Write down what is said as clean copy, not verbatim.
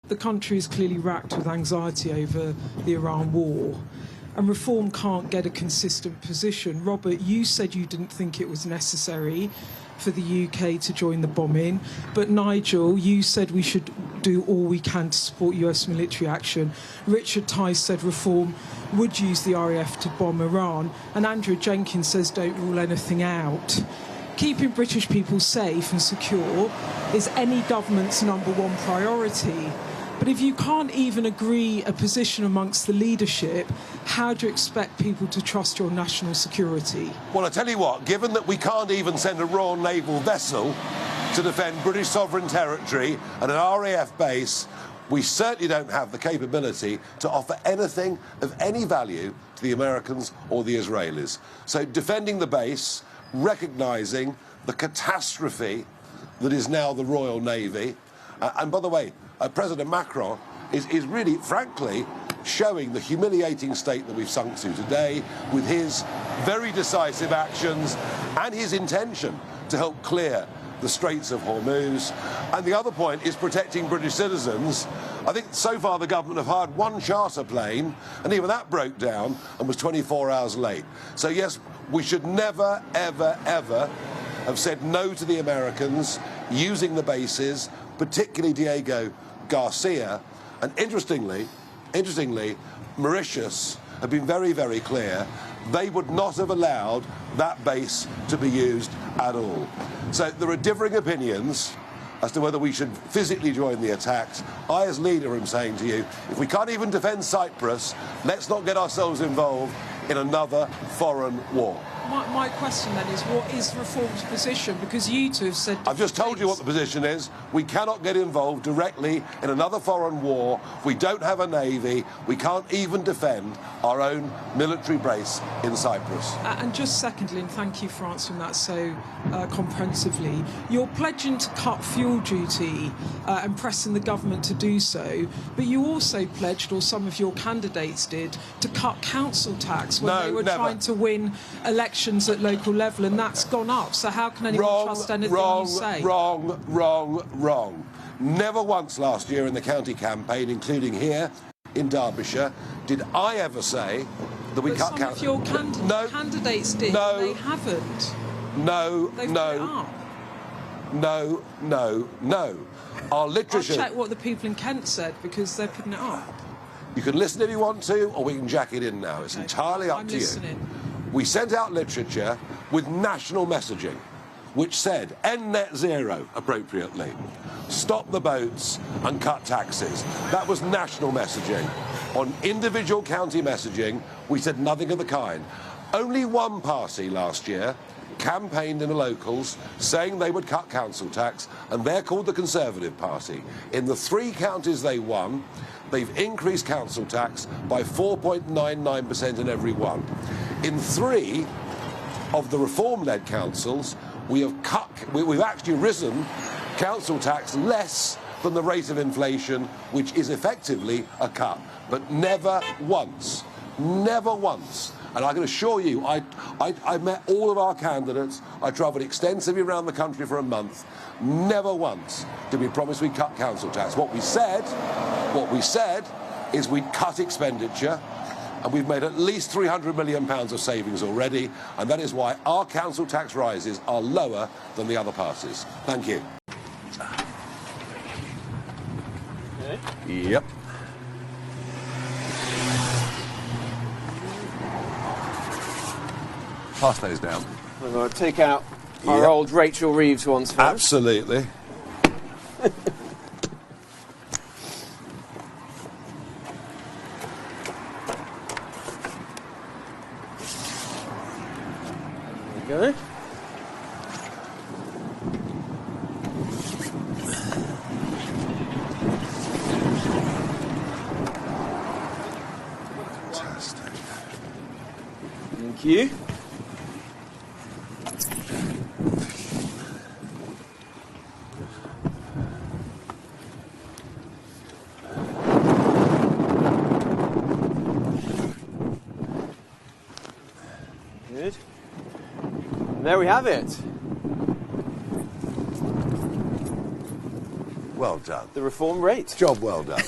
The country is clearly racked with anxiety over the Iran war, and Reform can't get a consistent position. Robert, you said you didn't think it was necessary for the UK to join the bombing, but Nigel, you said we should do all we can to support US military action. Richard Tice said Reform would use the RAF to bomb Iran, and Andrew Jenkins says don't rule anything out. Keeping British people safe and secure is any government's #1 priority. But if you can't even agree a position amongst the leadership, how do you expect people to trust your national security? Well, I tell you what, given that we can't even send a Royal Naval vessel to defend British sovereign territory and an RAF base, we certainly don't have the capability to offer anything of any value to the Americans or the Israelis. So defending the base, recognising the catastrophe that is now the Royal Navy, and by the way, President Macron is really, frankly, showing the humiliating state that we've sunk to today with his very decisive actions and his intention to help clear the Straits of Hormuz. And the other point is protecting British citizens. I think so far the government have hired one charter plane, and even that broke down and was 24 hours late. So yes, we should never, ever, ever have said no to the Americans using the bases, particularly Diego Garcia. And interestingly, Mauritius have been very, very clear they would not have allowed that base to be used at all. So there are differing opinions as to whether we should physically join the attacks. I, as leader, am saying to you, if we can't even defend Cyprus, let's not get ourselves involved in another foreign war. My question then is, what is Reform's position? Because you two have said... I've just told you what the position is. We cannot get involved directly in another foreign war. We don't have a navy. We can't even defend our own military base in Cyprus. And just secondly, and thank you for answering that so comprehensively, you're pledging to cut fuel duty and pressing the government to do so, but you also pledged, or some of your candidates did, to cut council tax when they were trying to win elections at local level, and that's gone up. So how can anyone trust anything you say? Wrong. Never once last year in the county campaign, including here in Derbyshire, did I ever say that we cut council. Some of your candidates did. No, they haven't. No. Our literature. I'll check what the people in Kent said, because they're putting it up. You can listen if you want to, or we can jack it in now. It's entirely up to you. We sent out literature with national messaging, which said end net zero appropriately, stop the boats and cut taxes. That was national messaging. On individual county messaging, we said nothing of the kind. Only one party last year campaigned in the locals saying they would cut council tax, and they're called the Conservative Party. In the 3 counties they won, they've increased council tax by 4.99% in every one. In 3 of the Reform-led councils, we've actually risen council tax less than the rate of inflation, which is effectively a cut. But never once. And I can assure you, I met all of our candidates. I travelled extensively around the country for a month. Never once did we promise we'd cut council tax. What we said is we'd cut expenditure, and we've made at least £300 million of savings already, and that is why our council tax rises are lower than the other parties. Thank you. Okay. Yep. Pass those down. We're going to take out our old Rachel Reeves ones first. Absolutely. There we go. Fantastic. Thank you. Good. And there we have it. Well done. The reform rate. Job well done.